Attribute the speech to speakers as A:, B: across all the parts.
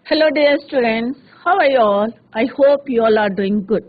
A: Hello, dear students. How are you all? I hope you all are doing good.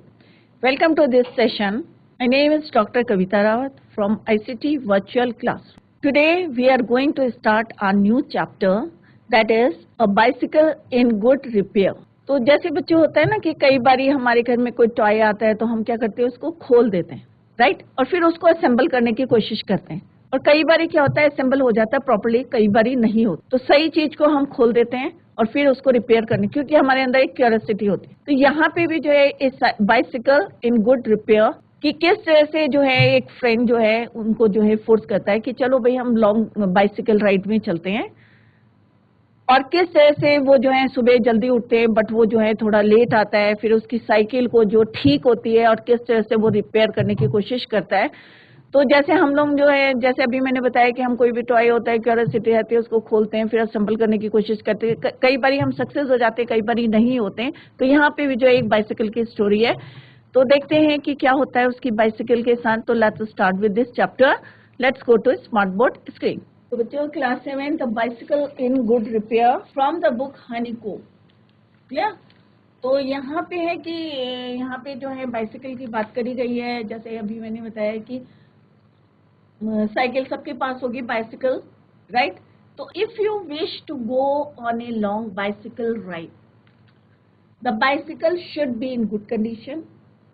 A: Welcome to this session. My name is Dr. Kavita Rawat from ICT Virtual Classroom. Today, we are going to start our new chapter, that is a bicycle in good repair. तो जैसे बच्चे होता है ना कि कई बारी हमारे घर में कोई टॉय आता है तो हम क्या करते हैं, उसको खोल देते हैं, राइट, और फिर उसको असेंबल करने की कोशिश करते हैं। और कई बारी क्या होता है, असेंबल हो जाता है प्रॉपर्ली, कई बारी नहीं होता। तो सही चीज को हम खोल देते हैं और फिर उसको रिपेयर करने, क्योंकि हमारे अंदर एक क्यूरियोसिटी होती है। तो यहाँ पे भी जो है इस बाइसिकल इन गुड रिपेयर कि किस तरह से जो है एक फ्रेंड जो है उनको जो है फोर्स करता है कि चलो भाई हम लॉन्ग बाइसिकल राइड में चलते हैं, और किस तरह से वो जो है सुबह जल्दी उठते हैं बट वो जो है थोड़ा लेट आता है, फिर उसकी साइकिल को जो ठीक होती है और किस तरह से वो रिपेयर करने की कोशिश करता है। तो जैसे हम लोग जो है, जैसे अभी मैंने बताया कि हम कोई भी टॉय होता है, क्यूरियोसिटी रहती है, उसको खोलते हैं, फिर असेंबल करने की कोशिश करते हैं। कई बारी हम सक्सेस हो जाते हैं, कई बारी नहीं होते हैं। तो यहाँ पे भी जो है एक बाइसिकल की स्टोरी है, तो देखते हैं कि क्या होता है उसकी बाइसिकल के साथ। तो let's start with this chapter. Let's go to smart board screen. तो बच्चों, class 7 the bicycle in good repair from the book Honeycomb. Clear? तो यहाँ पे है कि यहाँ पे जो है बाइसिकल की बात करी गई है। जैसे अभी मैंने बताया कि साइकिल सबके पास होगी, बाइसिकल, राइट। तो if you wish to go on a long bicycle ride, the bicycle should be in good condition.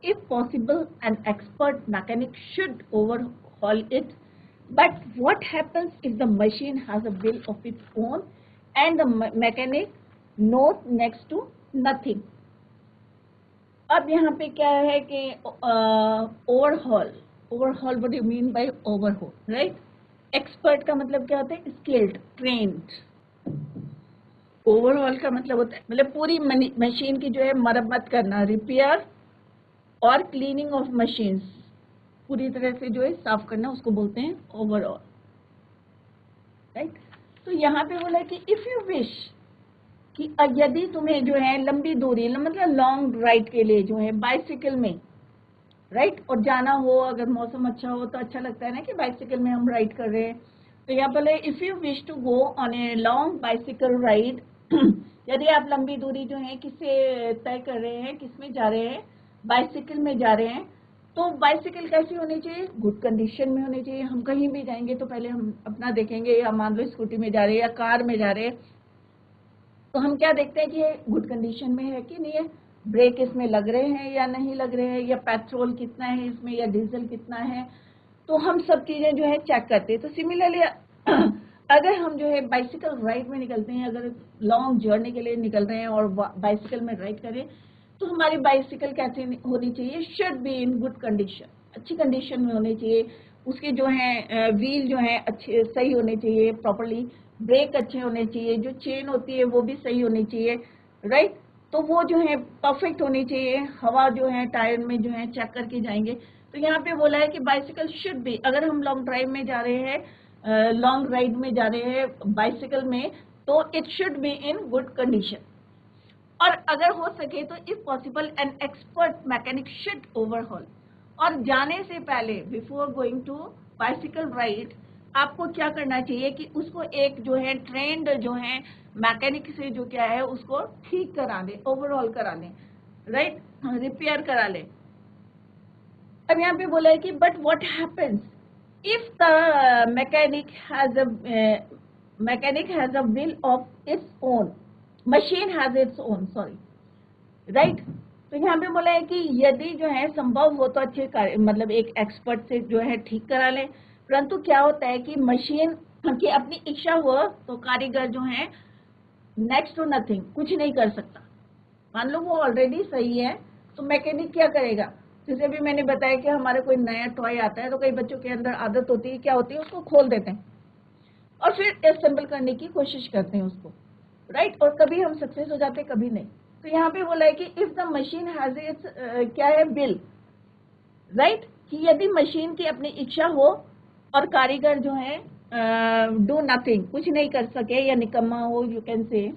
A: If possible, an expert mechanic should overhaul it. But what happens if the machine has a will of its own and the mechanic knows next to nothing? अब यहाँ पे क्या है कि overhaul, overhaul what you mean bye overhaul, right? Expert का मतलब क्या होता है? Skilled, trained. ओवरहॉल का मतलब होता है मतलब पूरी मशीन की जो है मरम्मत करना, रिपेयर और क्लीनिंग ऑफ मशीन्स, पूरी तरह से जो है साफ करना, उसको बोलते हैं ओवरऑल, राइट। तो यहाँ पे बोला कि इफ यू विश कि यदि तुम्हें जो है लंबी दूरी मतलब लॉन्ग राइड के लिए जो है बाइसिकल में, राइट, और जाना हो, अगर मौसम अच्छा हो तो अच्छा लगता है ना कि बाइसिकल में हम राइड कर रहे हैं। तो यहाँ बोले if you wish to go on a long bicycle ride, यदि आप लंबी दूरी जो है किससे तय कर रहे हैं, किस में जा रहे हैं, बाइसिकल में जा रहे हैं, तो बाइसिकल कैसी होनी चाहिए? गुड कंडीशन में होनी चाहिए। हम कहीं भी जाएंगे तो पहले हम अपना देखेंगे, या मान लो स्कूटी में जा रहे हैं या कार में जा रहे हैं, तो हम क्या देखते हैं कि ये गुड कंडीशन में है कि नहीं है, ब्रेक इसमें लग रहे हैं या नहीं लग रहे हैं, या पेट्रोल कितना है इसमें, या डीजल कितना है। तो हम सब चीजें जो है चेक करते हैं। तो सिमिलरली अगर हम जो है बाइसिकल राइड में निकलते हैं, अगर लॉन्ग जर्नी के लिए निकल रहे हैं और बाइसिकल में राइड करें, तो हमारी बाइसिकल कैसी होनी चाहिए? Should be in good condition, अच्छी कंडीशन में होनी चाहिए। उसके जो है व्हील जो है अच्छे सही होने चाहिए, प्रॉपरली ब्रेक अच्छे होने चाहिए, जो चेन होती है वो भी सही होनी चाहिए, राइट। तो वो जो है परफेक्ट होनी चाहिए। हवा जो है टायर में जो है चेक करके जाएंगे। तो यहाँ पे बोला है कि बाइसिकल शुड बी, अगर हम लॉन्ग ड्राइव में जा रहे हैं, लॉन्ग राइड में जा रहे हैं बाइसिकल में, तो it should be in good condition. और अगर हो सके तो if possible an expert mechanic should overhaul. और जाने से पहले, before going to bicycle ride, आपको क्या करना चाहिए कि उसको एक जो है ट्रेंड जो है मैकेनिक से जो क्या है उसको ठीक करा ले, ओवरऑल करा ले, राइट, रिपेयर करा ले। अब यहाँ पे बोला है कि but what happens if the mechanic has a will of its own, machine has its own, sorry, right. तो यहाँ पे बोला है कि यदि जो है संभव हो तो अच्छे मतलब एक एक्सपर्ट से जो है ठीक करा ले। परंतु क्या होता है कि मशीन की अपनी इच्छा हो तो कारीगर जो है नेक्स्ट टू नथिंग, कुछ नहीं कर सकता। मान लो वो ऑलरेडी सही है, तो मैकेनिक क्या करेगा? जैसे भी मैंने बताया कि हमारा कोई नया टॉय आता है तो कई बच्चों के अंदर आदत होती है, क्या होती है, उसको खोल देते हैं और फिर असेंबल करने की कोशिश करते हैं उसको, राइट। और कभी हम सक्सेस हो जाते हैं, कभी नहीं। तो यहाँ पे बोला है कि if the machine has its क्या है, विल, राइट, कि यदि मशीन की अपनी इच्छा हो और कारीगर जो है डू नथिंग, कुछ नहीं कर सके या निकम्मा हो, यू कैन से।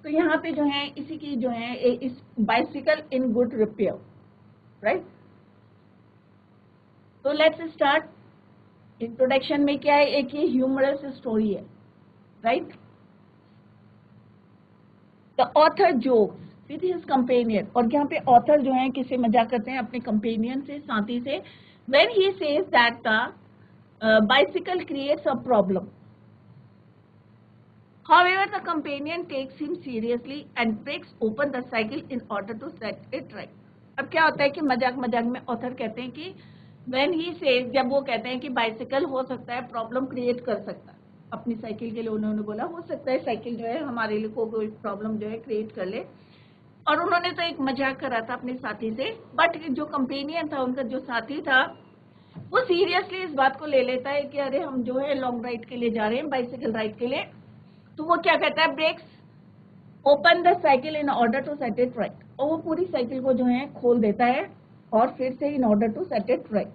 A: तो यहाँ पे जो है इसी की जो है इस bicycle in good repair, right. तो लेट्स स्टार्ट। इंट्रोडक्शन में क्या है, एक ये ह्यूमरस स्टोरी है, right. The author jokes with his companion, और यहाँ पे ऑथर जो है किससे मजाक करते हैं, अपने कंपेनियन से, साथी से, when he says that the bicycle creates a problem. However, the companion takes him seriously and breaks open the cycle in order to set it right. अब क्या होता है कि मजाक मजाक में ऑथर कहते हैं कि when he says, जब वो कहते हैं कि बाइसिकल हो सकता है प्रॉब्लम क्रिएट कर सकता है, अपनी साइकिल के लिए उन्होंने बोला हो सकता है साइकिल जो है हमारे लिए कोई प्रॉब्लम जो है क्रिएट कर ले, और उन्होंने तो एक मजाक करा था अपने साथी से, बट जो कंपेनियन था, उनका जो साथी था, वो सीरियसली इस बात को ले लेता है कि अरे हम जो है लॉन्ग राइड के लिए जा रहे हैं, बाइसिकल राइड के लिए. तो वो क्या कहता है, brakes open the cycle in order to set it right, और वो पूरी साइकिल को जो है खोल देता है और फिर से in order to set it right.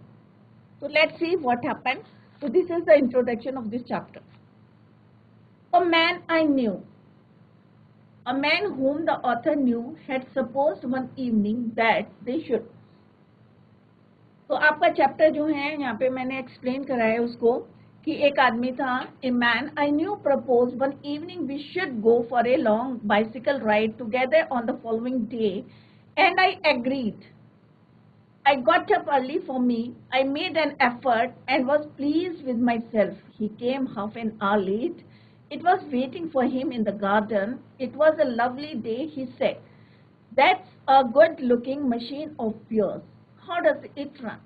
A: तो let's see what happened. So this is the introduction of this chapter. A man I knew, a man whom the author knew, had supposed one evening that they should. तो आपका chapter जो है यहाँ पे मैंने explain करा है उसको कि एक आदमी था. A man I knew proposed one evening we should go for a long bicycle ride together on the following day, and I agreed. I got up early for me. I made an effort and was pleased with myself. He came half an hour late. It was waiting for him in the garden. It was a lovely day, he said. That's a good-looking machine of yours. How does it run?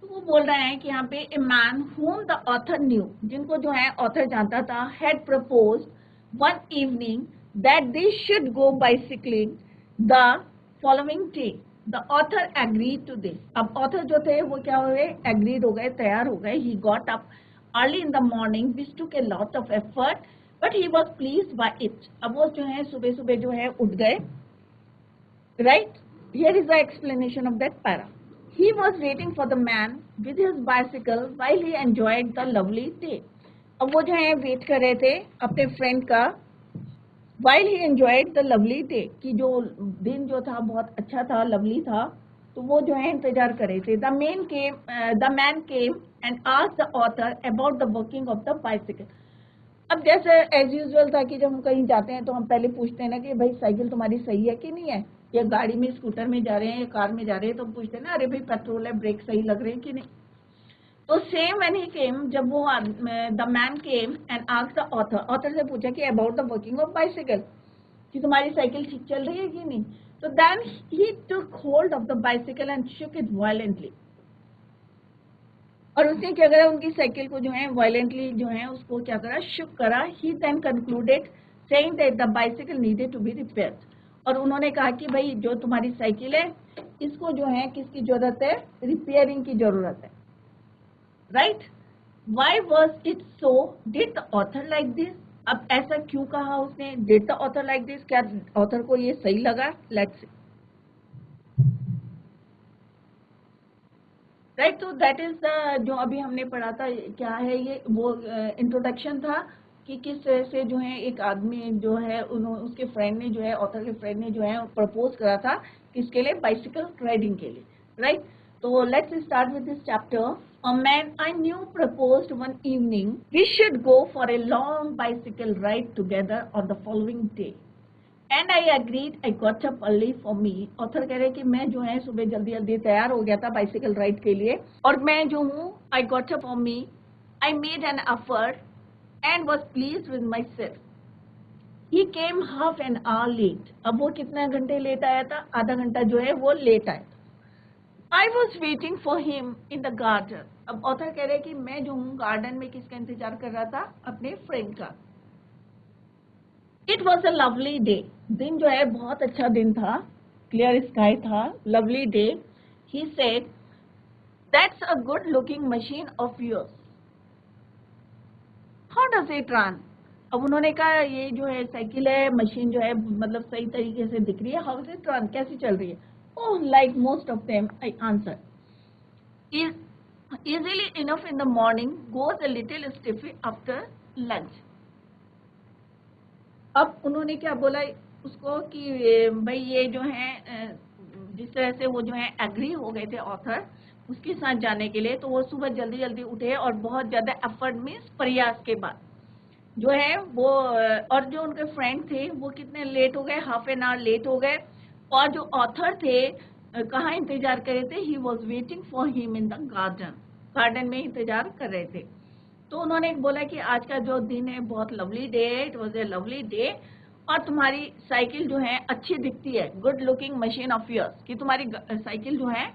A: तो वो बोल रहे हैं कि यहाँ पे a man whom the author knew, जिनको जो है author जानता था, had proposed one evening that they should go bicycling the following day. The author agreed to this. अब author जो थे वो क्या हुए, agreed हो गए, तैयार हो गए. He got up early in the morning, which took a lot of effort, but he was pleased by it. अब वो जो है सुबह सुबह जो है उठ गए. Right? Here is the explanation of that para. He was waiting for the man with his bicycle while he enjoyed the lovely day. अब वो जो है वेट कर रहे थे अपने फ्रेंड का, while he enjoyed the lovely day, कि जो दिन जो था बहुत अच्छा था, लवली था, तो वो जो है इंतजार कर रहे थे. The man came and asked the author about the working of the bicycle. अब जैसे एज यूजुअल था कि जब हम कहीं जाते हैं तो हम पहले पूछते हैं ना कि भाई साइकिल तुम्हारी सही है कि नहीं है, या गाड़ी में स्कूटर में जा रहे हैं या कार में जा रहे हैं तो हम पूछते हैं ना, अरे भाई पेट्रोल है, ब्रेक सही लग रहे हैं कि नहीं. तो सेम व्हेन ही केम, जब वो the man came and asked the author से पूछा कि about the working of bicycle, कि तुम्हारी साइकिल ठीक चल रही है कि नहीं. तो then he took hold of the bicycle and shook it violently, और उसने क्या करा, उनकी साइकिल को जो है वायलेंटली जो है उसको क्या करा, शुक करा. He then concluded saying that the bicycle needed to be repaired, और उन्होंने कहा कि भाई जो तुम्हारी साइकिल है इसको जो है किसकी जरूरत है, रिपेयरिंग की जरूरत है. Right? Why was it so? Did the author like this? अब ऐसा क्यों कहा उसने, did the author like this, क्या ऑथर को ये सही लगा? Let's see. राइट, तो दैट इज द, जो अभी हमने पढ़ा था क्या है ये, वो इंट्रोडक्शन था कि किस तरह से जो है एक आदमी जो है उसके फ्रेंड ने जो है, ऑथर के फ्रेंड ने जो है प्रपोज करा था किसके लिए, बाइसिकल राइडिंग के लिए. राइट, तो let's start with this chapter. A man I knew proposed one evening we should go for a long bicycle ride together on the following day, and I agreed. I got up early for me. Author कह रहे कि मैं जो है सुबह जल्दी जल्दी तैयार हो गया था बाइसिकल राइड के लिए, और मैं जो हूँ I got up for me. I made an effort and was pleased with myself. He came half an hour late. अब वो कितना घंटे लेट आया था, आधा घंटा जो है वो लेट आया. I was waiting for him in the garden. अब ऑथर कह रहे कि मैं जो हूँ गार्डन में किसका इंतजार कर रहा था, अपने फ्रेंड का. It was a lovely day. दिन जो है बहुत अच्छा दिन था, क्लियर स्काई था, lovely day. He said, that's a good looking machine of yours. How does it run? अब उन्होंने कहा ये जो है साइकिल है, मशीन जो है मतलब सही तरीके से दिख रही है. How does it run? कैसी चल रही है? Oh, like most of them, I answered. Is easily enough in the morning, goes a little stiffy after lunch. अब उन्होंने क्या बोला उसको कि भाई ये जो है जिस तरह से वो जो है एग्री हो गए थे ऑथर उसके साथ जाने के लिए, तो वो सुबह जल्दी जल्दी उठे और बहुत ज़्यादा एफर्ट मीन्स प्रयास के बाद, जो है वो और जो उनके फ्रेंड थे वो कितने लेट हो गए, हाफ एन आवर लेट हो गए। और जो ऑथर थे कहाँ इंतजार कर रहे थे, he was waiting for him in the garden, garden में इंतजार कर रहे थे। तो उन्होंने बोला कि आज का जो दिन है बहुत लवली डे है, it was a lovely day, और तुम्हारी साइकिल जो है अच्छी दिखती है, good looking machine of yours, कि तुम्हारी साइकिल जो है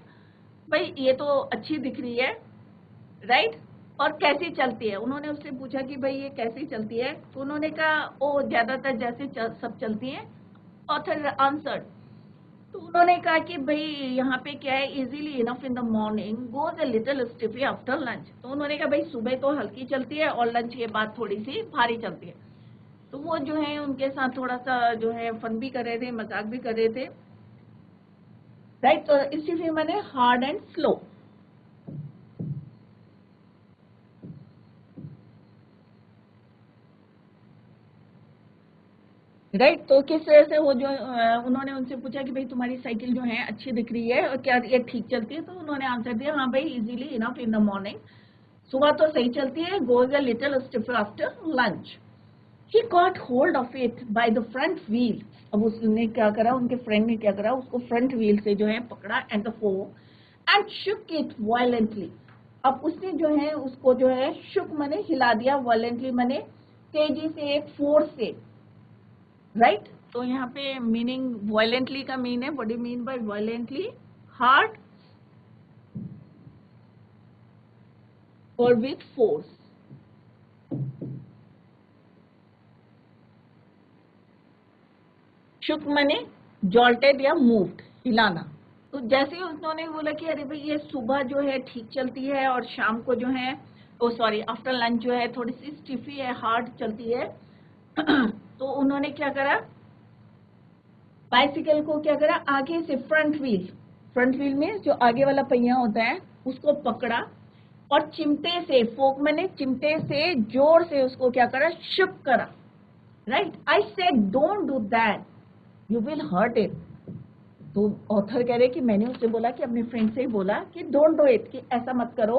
A: भाई ये तो अच्छी दिख रही है, राइट। और कैसी चलती है, उन्होंने उससे पूछा कि भाई ये कैसी चलती है, तो उन्होंने कहा वो ज्यादातर जैसे सब चलती है। ऑथर आंसर्ड, तो उन्होंने कहा कि भाई यहाँ पे क्या है, easily enough in the morning, goes a little stiffy after lunch. तो उन्होंने कहा भाई सुबह तो हल्की चलती है और लंच के बाद थोड़ी सी भारी चलती है। तो वो जो है उनके साथ थोड़ा सा जो है फन भी कर रहे थे, मजाक भी कर रहे थे, राइट। तो स्टिफी माने हार्ड एंड स्लो, राइट। तो किस तरह से वो जो उन्होंने उनसे पूछा कि भाई तुम्हारी साइकिल जो है अच्छी दिख रही है और क्या ये ठीक चलती है, तो उन्होंने आंसर दिया हाँ भाई easily enough in the morning, सुबह तो सही चलती है, goes a little stiff after lunch. He got hold of it by the front wheel. अब उसने क्या करा, उनके फ्रेंड ने क्या करा, उसको फ्रंट व्हील से जो है पकड़ा and the fore and shook it violently. अब उसने जो है उसको जो है शुक माने हिला दिया, वायलेंटली माने तेजी से, फोर्स से, राइट। तो यहाँ पे मीनिंग वायलेंटली का मीन है, what do you mean bye violently, hard और विथ फोर्स। शुक माने जॉल्टेड या मूव्ड, हिलाना। तो जैसे ही उन्होंने बोला कि अरे भाई ये सुबह जो है ठीक चलती है और शाम को जो है, ओ सॉरी आफ्टर लंच जो है थोड़ी सी स्टिफी है, हार्ड चलती है, तो उन्होंने क्या करा, बाइसिकल को क्या करा, आगे से फ्रंट व्हील में जो आगे वाला पहिया होता है उसको पकड़ा और चिमटे से, फोक मैंने चिमटे से जोर से उसको क्या करा, शुक करा, right. I said don't do that, you will hurt it. तो ऑथर कह रहे कि मैंने उससे बोला कि अपने फ्रेंड से ही बोला कि डोंट डू इट, कि ऐसा मत करो,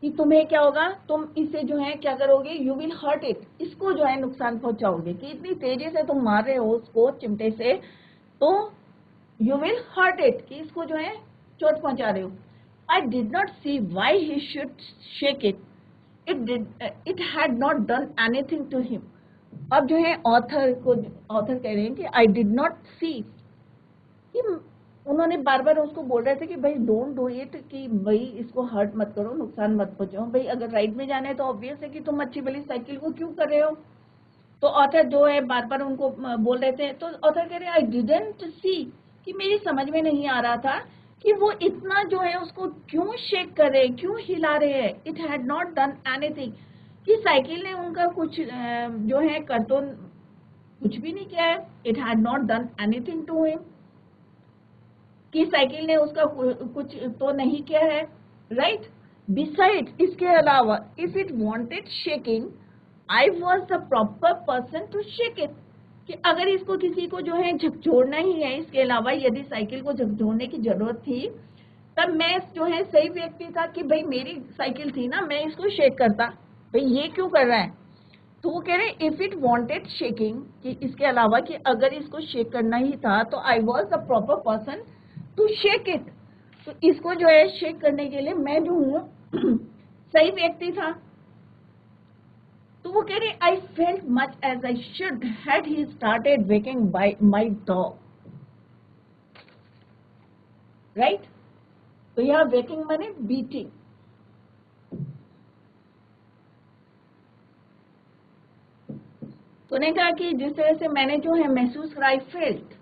A: कि तुम्हें क्या होगा, तुम इसे जो है क्या करोगे, यू विल हर्ट इट, इसको जो है नुकसान पहुंचाओगे, कि इतनी तेजी से तुम मार रहे हो उसको चिमटे से, तो यू विल हर्ट इट, कि इसको जो है चोट पहुंचा रहे हो। I did not see why he should shake it, it had not done anything to him. अब जो है ऑथर कह रहे हैं कि आई डिड नॉट सी, कि उन्होंने बार बार उसको बोल रहे थे कि भाई डोंट डू इट, कि भाई इसको हर्ट मत करो, नुकसान मत पहुंचाओ, भाई अगर राइड में जाना है तो ऑब्वियस है कि तुम अच्छी भली साइकिल को क्यों कर रहे हो। तो ऑथर जो है बार बार उनको बोल रहे थे, तो ऑथर कह रहे आई डिडंट सी, कि मेरी समझ में नहीं आ रहा था कि वो इतना जो है उसको क्यों शेक कर रहे, क्यों हिला रहे हैं। It had not done anything, कि साइकिल ने उनका कुछ जो है कर तो कुछ भी नहीं किया है, it had not done anything to him, कि साइकिल ने उसका कुछ तो नहीं किया है, राइट। बिसाइड, इसके अलावा, if it wanted shaking, I was the proper person to shake it, कि अगर इसको किसी को जो है झकझोरना ही है, इसके अलावा यदि साइकिल को झकझोरने की जरूरत थी, तब मैं जो है सही व्यक्ति था, कि भाई मेरी साइकिल थी ना, मैं इसको शेक करता, भाई ये क्यों कर रहा है। तो वो कह रहे इफ इट वांटेड शेकिंग, कि इसके अलावा कि अगर इसको शेक करना ही था तो I was the proper person to shake it, तो इसको जो है शेक करने के लिए मैं जो हूँ सही व्यक्ति था। तो वो कह रहे I felt much as I should had he started whacking by my dog, right. तो यहाँ वेकिंग माने बीटिंग। तो ने कहा कि जिस तरह से मैंने जो है महसूस करा, आई फेल्ट,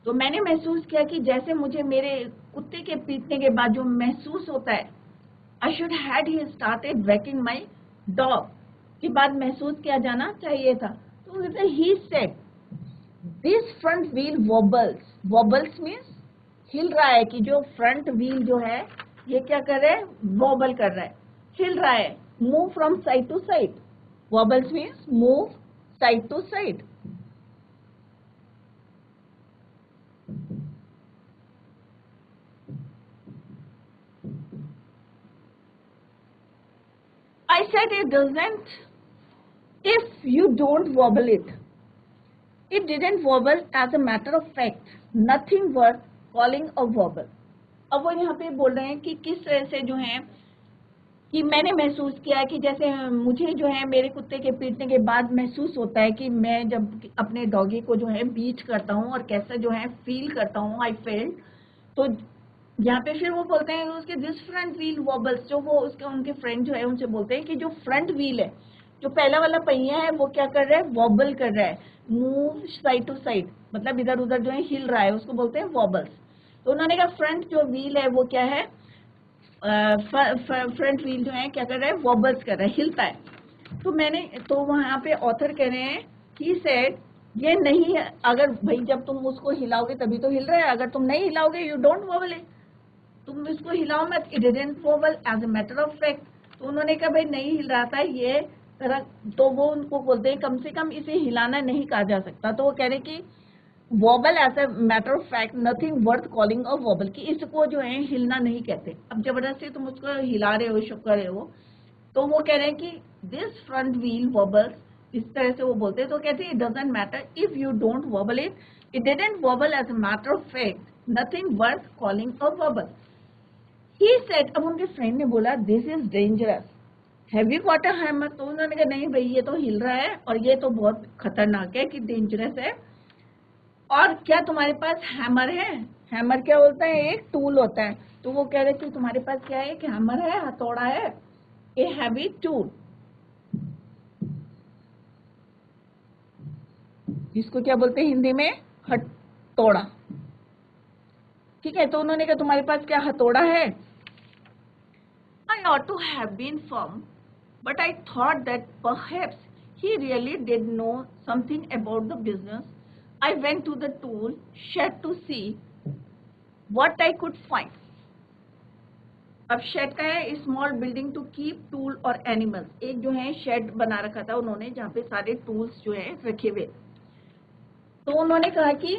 A: तो मैंने महसूस किया कि जैसे मुझे मेरे कुत्ते के पीटने के बाद जो महसूस होता है, I should had he started walking my dog, के बाद महसूस किया जाना चाहिए था। तो he said this front wheel wobbles, wobbles means हिल रहा है, कि जो फ्रंट व्हील जो है ये क्या कर रहा है, वॉबल कर रहा है, हिल रहा है, move from side to side, wobbles means move side to side. I said it doesn't if you don't wobble it. It didn't wobble as a matter of fact. Nothing worth calling a wobble. अब वो यहाँ पे बोल रहे हैं कि किस तरह से जो है कि मैंने महसूस किया कि जैसे मुझे जो है मेरे कुत्ते के पीटने के बाद महसूस होता है कि मैं जब अपने डॉगी को जो है बीट करता हूँ और कैसा जो है फील करता हूँ, आई फेल्ट। तो यहाँ पे फिर वो बोलते हैं उसके दिस फ्रंट व्हील वॉबल्स, जो वो उसके उनके फ्रेंड जो है उनसे बोलते हैं कि जो फ्रंट व्हील है, जो पहला वाला पहिया है, वो क्या कर रहा है, वॉबल कर रहा है, मूव साइड टू साइड, मतलब इधर उधर जो है हिल रहा है, उसको बोलते हैं वॉबल्स। तो उन्होंने कहा फ्रंट जो व्हील है वो क्या है, फ्रंट व्हील जो है क्या कर रहा है, वॉबल्स कर रहा है, हिलता है। तो वहां पे ऑथर कह रहे हैं ही सेड ये नहीं है, अगर भाई जब तुम उसको हिलाओगे तभी तो हिल रहा है, अगर तुम नहीं हिलाओगे यू डोंट वॉबल इट, तुम इसको हिलाओ मत, it didn't wobble as a matter of fact. तो उन्होंने कहा भाई नहीं हिल रहा था ये तरह, तो वो उनको बोलते हैं कम से कम इसे हिलाना नहीं कहा जा सकता। तो वो कह रहे कि wobble as a matter of fact nothing worth calling a wobble, कि इसको जो है हिलना नहीं कहते। अब जबरदस्ती तुम उसको हिला रहे हो, शुक्र रहे हो, तो वो कह रहे हैं कि दिस फ्रंट व्हील वॉबल्स, इस तरह से वो बोलते हैं। तो कहते हैं it doesn't matter if you don't wobble it, it didn't wobble as a matter of fact, nothing worth calling a wobble. He said, अब उनके फ्रेंड ने बोला this is dangerous, have you got a hammer? तो उन्होंने कहा नहीं भाई ये तो हिल रहा है और ये तो बहुत खतरनाक है कि डेंजरस है, और क्या तुम्हारे पास हैमर है? हैमर क्या होता है, एक टूल होता है। तो वो कह रहे कि तुम्हारे पास क्या है, एक हैमर है, हथौड़ा है, ए हैवी टूल, जिसको क्या बोलते हैं हिंदी में, हथौड़ा। ठीक है, तो उन्होंने कहा तुम्हारे पास क्या हथौड़ा है? I ought to have been firm, but I thought that perhaps he really did know something about the business. I went to the tool shed to see what I could find. अब shed का है small building to keep tool or animals, एक जो है shade बना रखा था उन्होंने जहाँ पे सारे टूल्स जो है रखे हुए। तो उन्होंने कहा कि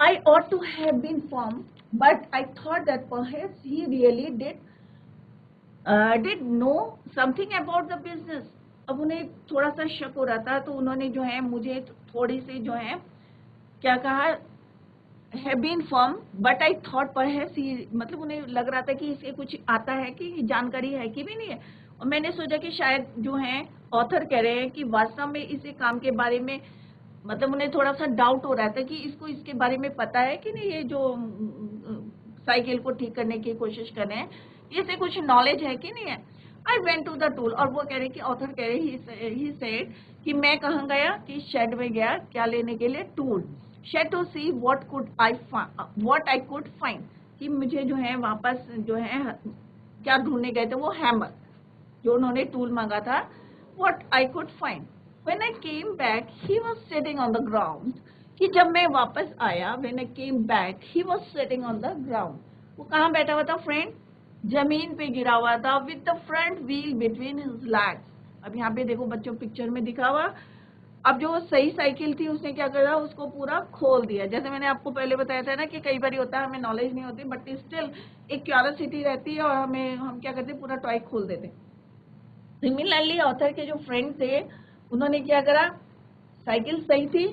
A: I ought to have been firm, but I thought that perhaps he really did know something about the business. अब उन्हें थोड़ा सा शक हो रहा था, तो उन्होंने जो है मुझे थोड़ी सी जो है क्या कहा, have been firm, but I thought perhaps he, मतलब उन्हें लग रहा था कि इसे कुछ आता है, कि जानकारी है कि भी नहीं है। और मैंने सोचा कि शायद जो है ऑथर कह रहे हैं कि वास्तव में इसे काम के बारे में, मतलब उन्हें थोड़ा सा डाउट हो रहा था कि इसको इसके बारे में पता है कि नहीं, ये जो साइकिल को ठीक करने की कोशिश कर रहे हैं, इसे कुछ नॉलेज है कि नहीं है। I went to the tool, और वो कह रहे कि ऑथर कह रहे ही सेड कि मैं कहाँ गया, कि शेड में गया, क्या लेने के लिए, tool, shed to see what I could find, कि मुझे जो है वापस जो है क्या ढूंढने गए थे, वो हैमर जो उन्होंने टूल मांगा था, what I could find. When I came back, he was sitting on the ground. कि जब मैं वापस आया, when I came back, he was sitting on the ground. वो कहाँ बैठा हुआ था फ्रेंड, जमीन पे गिरा हुआ था, with the front wheel between his legs. अब यहाँ पे देखो बच्चों पिक्चर में दिखा हुआ। अब जो सही साइकिल थी उसने क्या करा, उसको पूरा खोल दिया। जैसे मैंने आपको पहले बताया था ना कि कई बार होता है हमें नॉलेज नहीं होती, बट स्टिल एक क्यूरियोसिटी रहती है और हम क्या करते, पूरा टॉय खोल देते। सिमिलरली ऑथर के जो फ्रेंड थे उन्होंने क्या करा, साइकिल सही थी,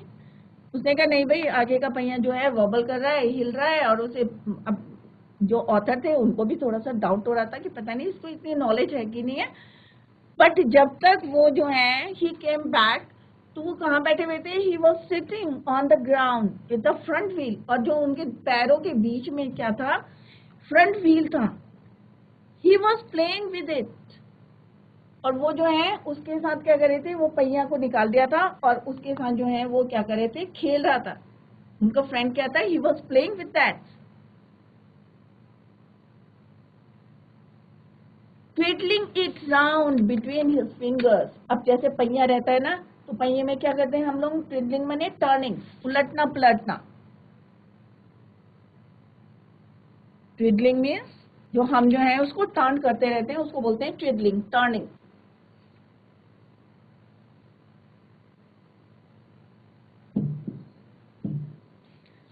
A: उसने कहा नहीं भाई आगे का पहिया जो है वॉबल कर रहा है, हिल रहा है, और उसे अब जो ऑथर थे उनको भी थोड़ा सा डाउट हो रहा था कि पता नहीं इसको इतनी नॉलेज है कि नहीं है। बट जब तक वो जो है ही केम बैक, तो वो कहाँ बैठे हुए थे, he was sitting on the ground with the front wheel, और जो उनके पैरों के बीच में क्या था, फ्रंट व्हील था। He was playing with it, और वो जो है उसके साथ क्या कर रहे थे, वो पहिया को निकाल दिया था और उसके साथ जो है वो क्या कर रहे थे, खेल रहा था। उनका फ्रेंड क्या था, he was playing with that, twiddling it round between his fingers. अब जैसे पहिया रहता है ना, तो पहिए में क्या करते हैं हम लोग, ट्विडलिंग माने टर्निंग, उलटना पलटना। ट्विडलिंग मीन्स जो हम जो है उसको टर्न करते रहते हैं, उसको बोलते हैं ट्विडलिंग, टर्निंग।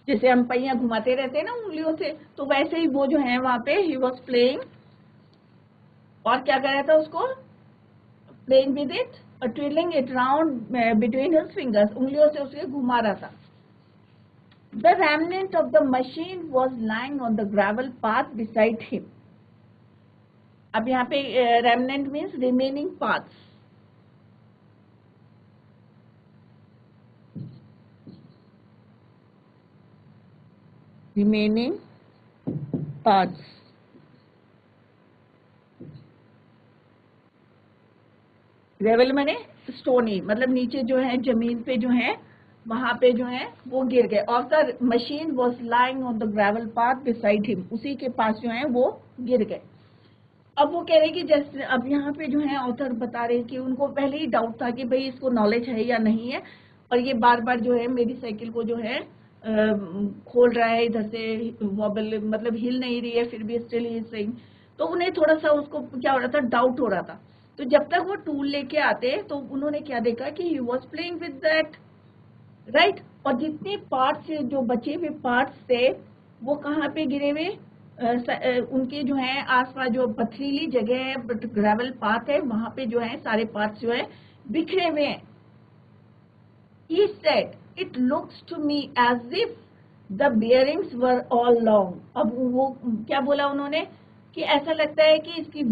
A: जैसे हम पहिया घुमाते रहते हैं ना उंगलियों से, तो वैसे ही वो जो है वहां पे ही वॉज प्लेइंग और क्या कर रहा था उसको, प्लेइंग विद इट और twiddling it round between his fingers, उंगलियों से उसे घुमा रहा था. The remnant of the machine was lying on the gravel path beside him. अब यहाँ पे remnant means remaining parts. Remaining parts. Gravel माने स्टोनी, मतलब नीचे जो है जमीन पे जो है वहां पे जो है वो गिर गए. और the machine was lying on the gravel path beside him, उसी के पास जो है वो गिर गए. अब वो कह रहे कि जैसे अब यहाँ पे जो है ऑथर बता रहे कि उनको पहले ही डाउट था कि भाई इसको नॉलेज है या नहीं है, और ये बार बार जो है मेरी साइकिल को जो है खोल रहा है, इधर से वॉबल मतलब हिल नहीं रही है, फिर भी स्टिल ही सेइंग. तो उन्हें थोड़ा सा उसको क्या हो रहा था, डाउट हो रहा था. तो जब तक वो टूल लेके आते तो उन्होंने क्या देखा कि ही was playing with that, right. और जितने पार्ट्स जो बचे हुए पार्ट्स थे वो कहाँ पे गिरे हुए, उनके जो है आसपास जो पथरीली जगह है, ग्रेवल पाथ है, वहां पे जो है सारे पार्ट्स जो है बिखरे हुए हैं. He said, "It looks to me as if the bearings were all long." अब वो क्या बोला उन्होंने कि ऐसा लगता है कि इसकी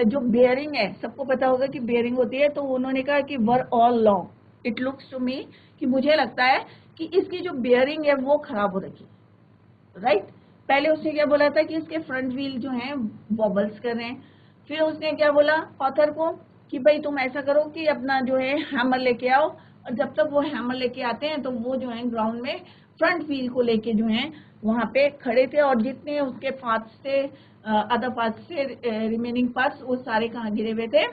A: जो बेयरिंग है, सबको पता होगा कि बेयरिंग होती है, तो उन्होंने कहा कि were all long. It looks to me, कि मुझे लगता है कि इसकी जो बेयरिंग है वो खराब हो रखी, राइट. पहले उसने क्या बोला था कि इसके फ्रंट व्हील जो है वॉबल्स कर रहे हैं. फिर उसने क्या बोला ऑथर को कि भाई तुम ऐसा करो कि अपना जो है हैमर लेके आओ. और जब तक वो हैमर लेके आते हैं तो वो जो है ग्राउंड में फ्रंट व्हील को लेके जो है वहां पे खड़े थे, और जितने उसके पार्ट्स थे, अदर पार्ट्स थे, रिमेनिंग पार्ट्स, वो सारे कहाँ गिरे हुए थे,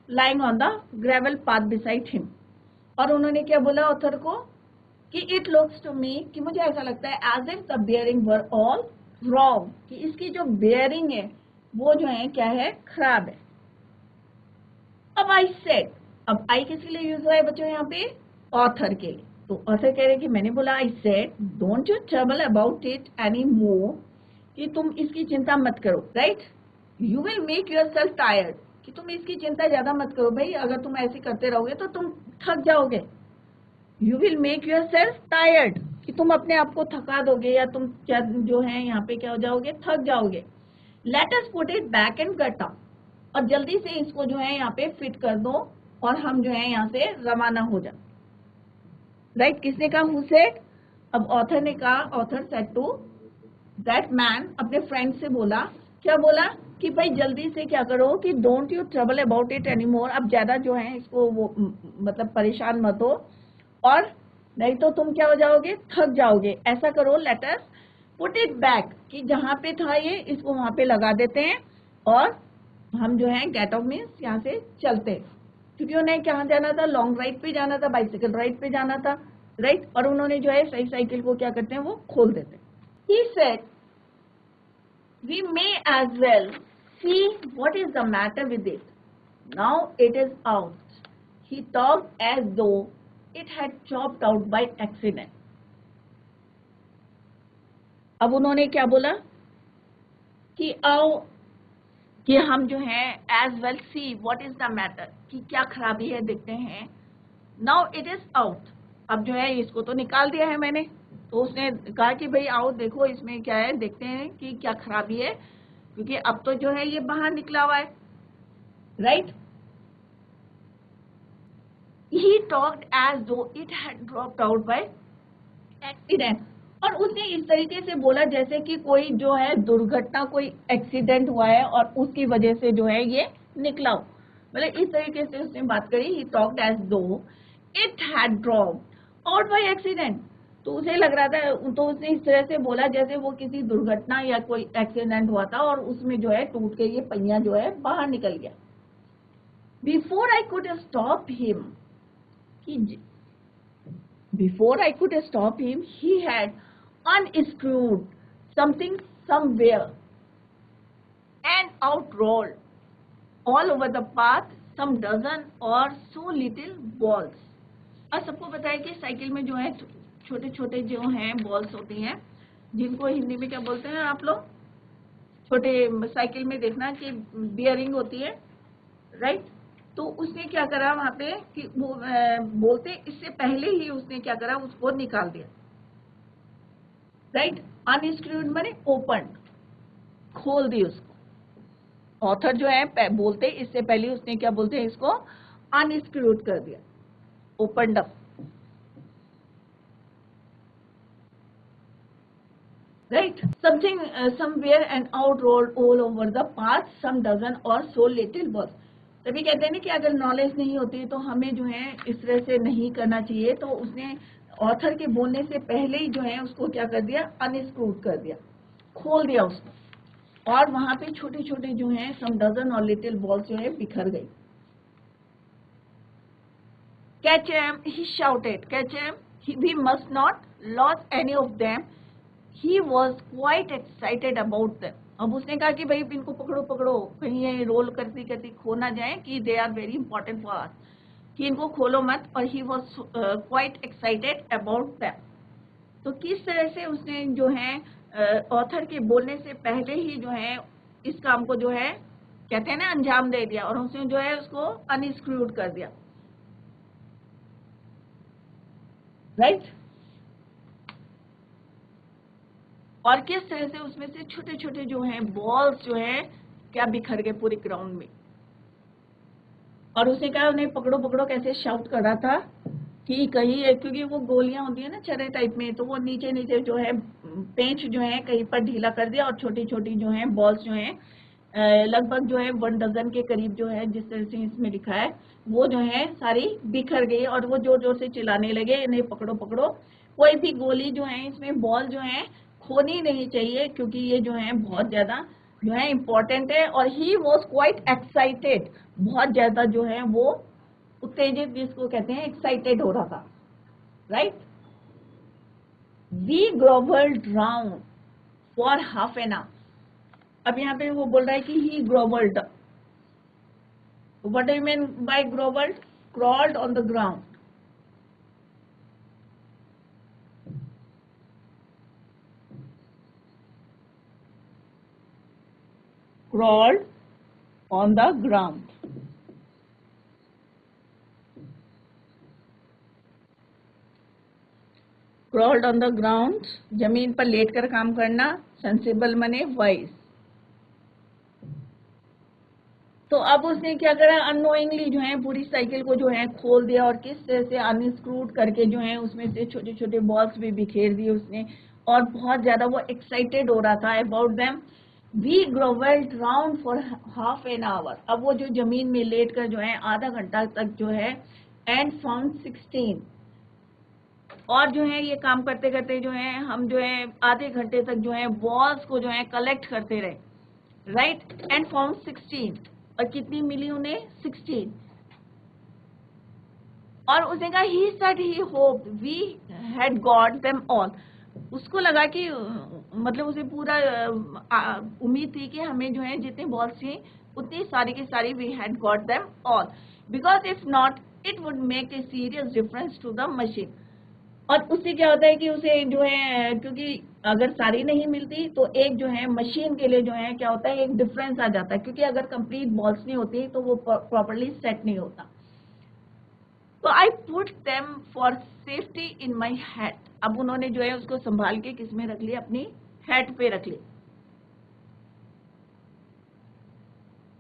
A: lying on the gravel path beside him. और उन्होंने क्या बोला ऑथर को कि इट लुक्स टू मी, कि मुझे ऐसा लगता है as if the bearing were all wrong, कि इसकी जो बेयरिंग है वो जो है क्या है, खराब है. अब आई सेड, अब आई किसके लिए यूज हुआ है बच्चों यहाँ पे, ऑथर के लिए. तो ऑथर कह रहे कि मैंने बोला आई said don't you trouble about it any more, कि तुम इसकी चिंता मत करो, right. You will make your self tired, कि तुम इसकी चिंता ज्यादा मत करो भाई, अगर तुम ऐसे करते रहोगे तो तुम थक जाओगे. You will make your self tired, कि तुम अपने आप को थका दोगे, या तुम जो है यहाँ पे क्या हो जाओगे, थक जाओगे. Let us put it back and get out, और जल्दी से इसको जो है यहाँ पे फिट कर दो और हम जो है यहाँ से रवाना हो जाए, राइट. किसने कहा, हु सेड, अब ऑथर ने कहा, author said to that man, अपने फ्रेंड से बोला, क्या बोला कि भाई जल्दी से क्या करो कि don't you trouble about it any more, अब ज्यादा जो है इसको वो मतलब परेशान मत हो, और नहीं तो तुम क्या हो जाओगे, थक जाओगे. ऐसा करो, late us put it back, कि जहां पे था ये इसको वहां पे लगा देते हैं, और हम जो है गेट ऑफ मीन्स यहाँ से चलते हैं. क्योंकि उन्हें कहाँ जाना था, लॉन्ग राइड पे जाना था, बाइसिकल राइड पे जाना था, राइट. और उन्होंने जो है सही साइकिल को क्या करते हैं, वो खोल देते हैं. He said, we may as well see what is the matter with it. Now it is out. He talked as though it had chopped out by accident. अब उन्होंने क्या बोला कि आओ कि हम जो है as well see what is the matter, कि क्या खराबी है देखते हैं. Now it is out. अब जो है इसको तो निकाल दिया है मैंने, तो उसने कहा कि भाई आओ देखो इसमें क्या है, देखते हैं कि क्या खराबी है, क्योंकि अब तो जो है ये बाहर निकला हुआ है, right. He talked as though it had dropped out by accident. और उसने इस तरीके से बोला जैसे कि कोई जो है दुर्घटना, कोई एक्सीडेंट हुआ है और उसकी वजह से जो है ये निकला हो, मतलब इस तरीके से उसने बात करी. He talked as though it had dropped out by accident. तो उसे लग रहा था, तो उसने इस तरह से बोला जैसे वो किसी दुर्घटना या कोई एक्सीडेंट हुआ था और उसमें जो है टूट के ये पहिया जो है बाहर निकल गया. Before I could stop him, he had unscrewed something somewhere and out rolled all over the path some dozen or so little balls. और सबको पता है कि साइकिल में जो है छोटे छोटे जो हैं बॉल्स होती हैं, जिनको हिंदी में क्या बोलते हैं आप लोग, छोटे साइकिल में देखना कि बियरिंग होती है, राइट। तो उसने क्या करा वहां पे कि वो बोलते इससे पहले ही उसने क्या करा, उसको निकाल दिया, राइट। अनस्क्रूड माने ओपन, खोल दी उसको। ऑथर जो है बोलते इससे पहले उसने क्या बोलते हैं, इसको अनस्क्रूड कर दिया, opened up, right, something somewhere and out rolled all over the path some dozen or so little balls। तभी कहते हैं ना कि अगर नॉलेज नहीं होती तो हमें जो है इस तरह से नहीं करना चाहिए। तो उसने ऑथर के बोलने से पहले ही जो है उसको क्या कर दिया, अनस्क्रूड कर दिया, खोल दिया उसको, और वहां पे छोटे छोटे जो है सम डजन और लिटिल बॉल्स जो है बिखर गई। Catch him, he shouted, catch him, we must not lose any of them। He was quite excited about them। अब उसने कहा कि भाई इनको पकड़ो पकड़ो, कहीं ये रोल करती करती खो ना जाए, कि they are very important for us, कि इनको खोलो मत। और he was quite excited about them. तो किस तरह से उसने जो है ऑथर के बोलने से पहले ही जो है इस काम को जो है कहते हैं ना अंजाम दे दिया, और उसने जो है उसको अनस्क्रूड कर दिया, राइट। और किस तरह से उसमें से छोटे छोटे जो हैं बॉल्स जो है क्या बिखर गए पूरे ग्राउंड में। और उसने कहा उन्हें पकड़ो पकड़ो, कैसे शाउट कर रहा था कि कहीं, क्योंकि वो गोलियां होती है ना चरे टाइप में, तो वो नीचे नीचे जो है पेंच जो है कहीं पर ढीला कर दिया, और छोटी छोटी जो है बॉल्स जो है लगभग जो है 1 डजन के करीब जो है, जिस तरह से इसमें लिखा है, वो जो है सारी बिखर गई। और वो जोर जोर से चिल्लाने लगे, इन्हें पकड़ो पकड़ो, कोई भी गोली जो है इसमें बॉल जो है खोनी नहीं चाहिए, क्योंकि ये जो है बहुत ज्यादा जो है इम्पोर्टेंट है। और ही वॉज क्वाइट एक्साइटेड, बहुत ज्यादा जो है वो उत्तेजित, जिसको कहते हैं एक्साइटेड हो रहा था, right. We grovelled round for half an hour. अब यहाँ पे वो बोल रहा है कि he grovelled, what do you mean by grovelled, crawled on the ground, crawled on the ground। crawled on the ground, जमीन पर लेटकर काम करना। sensible मने wise। तो अब उसने क्या करा, अननोइंगली जो है पूरी साइकिल को जो है खोल दिया, और किस तरह से अनस्क्रूड करके जो है उसमें से छोटे छोटे बॉल्स भी बिखेर दिए उसने, और बहुत ज्यादा वो एक्साइटेड हो रहा था about them. We grovelled round for half an hour. अब वो जो जमीन में लेट कर जो है आधा घंटा तक जो है, एंड फाउंड 16। और जो है ये काम करते करते जो है हम जो है आधे घंटे तक जो है बॉल्स को जो है कलेक्ट करते रहे, राइट। एंड फाउंड 16, और कितनी मिली उन्हें, 16। और उसने कहा he said he hoped we had got them all. उसको लगा कि मतलब उसे पूरा उम्मीद थी कि हमें जो है जितने बॉल्स थी उतनी सारी की सारी we had got them all, because if not it would make a serious difference to the machine. और उससे क्या होता है कि उसे जो है, क्योंकि अगर सारी नहीं मिलती तो एक जो है मशीन के लिए जो है क्या होता है, एक डिफरेंस आ जाता है, क्योंकि अगर कंप्लीट बॉल्स नहीं होती तो वो प्रॉपर्ली सेट नहीं होता। तो I put them for safety in my hat. अब उन्होंने जो है उसको संभाल के किस में रख लिया, अपनी हैट पे रख लिया।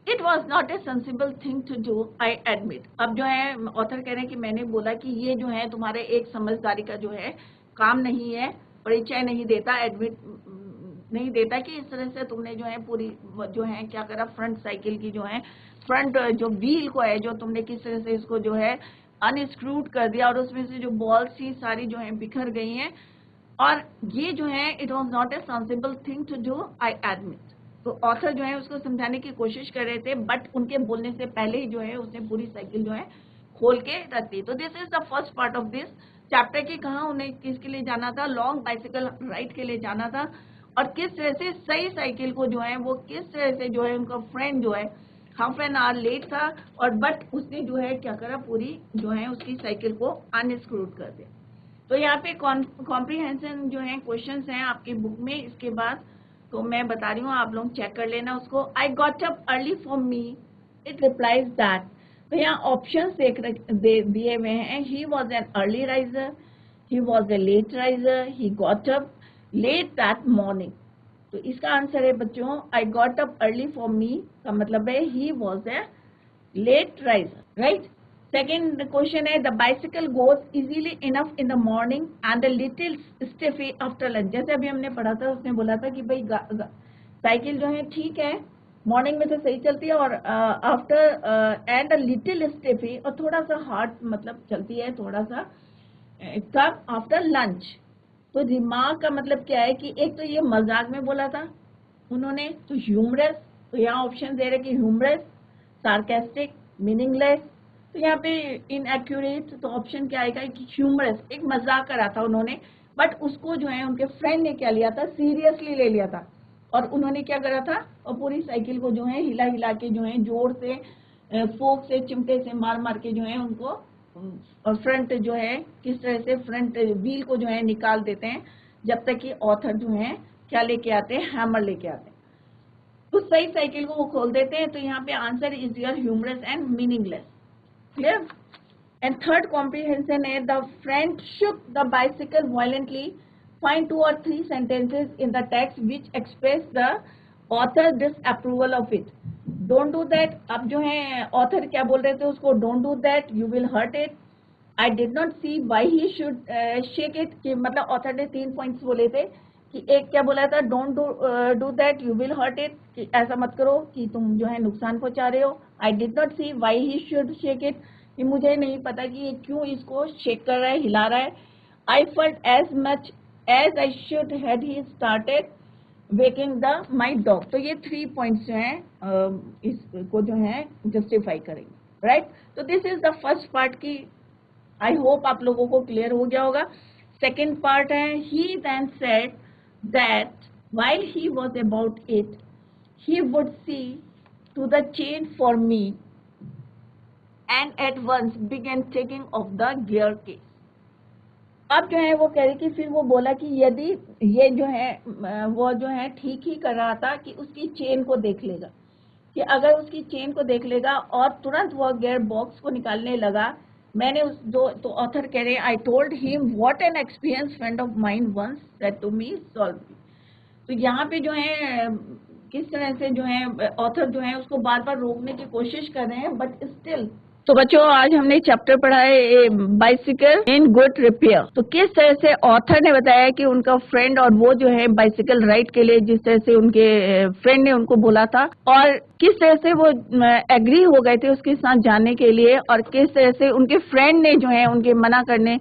A: It was not a sensible thing to do, I admit. अब जो है ऑथर कह रहे हैं कि मैंने बोला कि ये जो है तुम्हारे एक समझदारी का जो है काम नहीं है, परिचय नहीं देता, एडमिट नहीं देता कि इस तरह से तुमने जो है पूरी जो है क्या करा, फ्रंट साइकिल की जो है फ्रंट जो व्हील को है जो तुमने किस तरह से इसको जो है अनस्क्रूड कर दिया, और उसमें से जो बॉल्स थी सारी जो है बिखर गई हैं। और ये जो है it was not a sensible thing to do, I admit. तो ऑथर जो है उसको समझाने की कोशिश कर रहे थे, बट उनके बोलने से पहले ही जो है उसने पूरी साइकिल जो है खोल के रख दी। तो this is the first part of this chapter की, कहाँ उन्हें किसके लिए जाना था, लॉन्ग बाइसिकल राइड के लिए जाना था, और किस तरह से सही साइकिल को जो है वो किस तरह से जो है उनका फ्रेंड जो है हाफ एन आवर लेट था, और बट उसने जो है क्या करा, पूरी जो है उसकी साइकिल को अनस्क्रूड कर दिया। तो यहाँ पे कॉम्प्रीहेंशन जो है क्वेश्चंस हैं आपकी बुक में। इसके बाद तो मैं बता रही हूँ, आप लोग चेक कर लेना उसको। I got up early for me, it replies that. तो यहाँ ऑप्शन दिए हुए हैं, he was an early riser, he was a late riser, he got up late that morning. तो इसका आंसर है बच्चों, I got up early for me का मतलब है he was a late riser, right. Second question है, the bicycle goes easily enough in the morning and a little stiffy after lunch. जैसे अभी हमने पढ़ा था, उसने बोला था कि भाई साइकिल जो है ठीक है मॉर्निंग में तो सही चलती है, और after and a little stiffy, और थोड़ा सा हार्ड मतलब चलती है थोड़ा सा, कब, आफ्टर लंच। तो रिमार्क का मतलब क्या है कि एक तो ये मजाक में बोला था उन्होंने, तो ह्यूमरस, तो यहाँ ऑप्शन दे रहे कि ह्यूमरस, सार्केस्टिक, मीनिंगलेस। तो यहाँ पे इनएक्यूरेट, तो ऑप्शन क्या आएगा कि ह्यूमरस, एक मजाक करा था उन्होंने, बट उसको जो है उनके फ्रेंड ने क्या लिया था, सीरियसली ले लिया था, और उन्होंने क्या करा था, और पूरी साइकिल को जो है हिला हिला के जो है जोर से, फोक से, चिमटे से मार मार के जो है उनको, और फ्रंट जो है किस तरह से फ्रंट व्हील को जो है निकाल देते हैं, जब तक कि ऑथर जो है क्या लेके आते हैं, हैमर लेके आते हैं। तो सही साइकिल को वो खोल देते हैं। तो यहाँ पे answer is your humorous and meaningless, clear. And third comprehension है, the friend shook the bicycle violently, find 2 or 3 sentences in the text which express the author disapproval of it. Don't do that। अब जो है author क्या बोल रहे थे उसको, don't do that, you will hurt it, I did not see why he should shake it। कि मतलब ऑथर ने 3 पॉइंट्स बोले थे कि एक क्या बोला था, don't do that, you will hurt it, कि ऐसा मत करो कि तुम जो है नुकसान पहुंचा रहे हो। I did not see why he should shake it, कि मुझे नहीं पता कि ये क्यों इसको शेक कर रहा है, हिला रहा है। I felt as much as I should had he started waking my dog। तो ये 3 पॉइंट्स जो हैं इसको जो है जस्टिफाई करेंगे, राइट। तो this is the first part की, आई होप आप लोगों को क्लियर हो गया होगा। सेकेंड पार्ट है, he then said that while he was about it, he would see to the chain for me and at once began taking off the gear case। अब जो है वो कह रही कि फिर वो बोला कि यदि ये जो है वो जो है ठीक ही कर रहा था कि उसकी चेन को देख लेगा, कि अगर उसकी चेन को देख लेगा, और तुरंत वो गियर बॉक्स को निकालने लगा। मैंने उस दो, तो ऑथर कह रहे हैं, I told him what an experience friend of mine once said to me solve. तो यहाँ पे जो है किस तरह से जो है ऑथर जो है उसको बार बार रोकने की कोशिश कर रहे हैं, बट स्टिल। तो बच्चों आज हमने चैप्टर पढ़ा है बाइसिकल इन गुड रिपेयर। तो किस तरह से ऑथर ने बताया कि उनका फ्रेंड और वो जो है बाइसिकल राइड के लिए जिस तरह से उनके फ्रेंड ने उनको बोला था, और किस तरह से वो एग्री हो गए थे उसके साथ जाने के लिए, और किस तरह से उनके फ्रेंड ने जो है उनके मना करने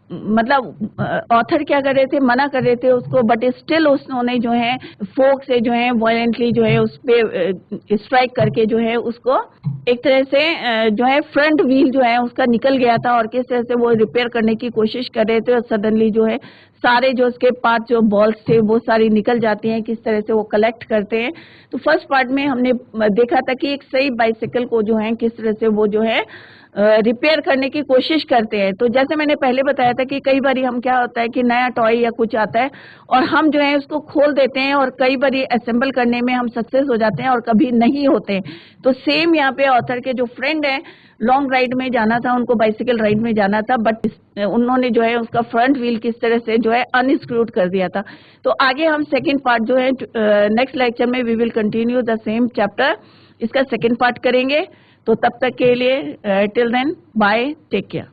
A: मतलब ऑथर क्या कर रहे थे, मना कर रहे थे उसको, बट स्टिल उन्होंने जो है फोक से जो है वायलेंटली जो है उस पे स्ट्राइक करके जो है उसको एक तरह से जो है फ्रंट व्हील जो है उसका निकल गया था, और किस तरह से वो रिपेयर करने की कोशिश कर रहे थे, और सडनली जो है सारे जो उसके पार्ट जो बॉल्स थे वो सारी निकल जाती हैं, किस तरह से वो कलेक्ट करते हैं। तो फर्स्ट पार्ट में हमने देखा था कि एक सही बाइसिकल को जो है किस तरह से वो जो है रिपेयर करने की कोशिश करते हैं। तो जैसे मैंने पहले बताया था कि कई बार हम क्या होता है कि नया टॉय या कुछ आता है और हम जो है उसको खोल देते हैं, और कई बार असेंबल करने में हम सक्सेस हो जाते हैं और कभी नहीं होते। तो सेम यहाँ पे ऑथर के जो फ्रेंड है, लॉन्ग राइड में जाना था उनको, बाइसिकल राइड में जाना था, बट उन्होंने जो है उसका फ्रंट व्हील किस तरह से जो है अनस्क्रूड कर दिया था। तो आगे हम सेकेंड पार्ट जो है नेक्स्ट लेक्चर में we will continue the same chapter, इसका सेकेंड पार्ट करेंगे। तो तब तक के लिए till then bye, take care.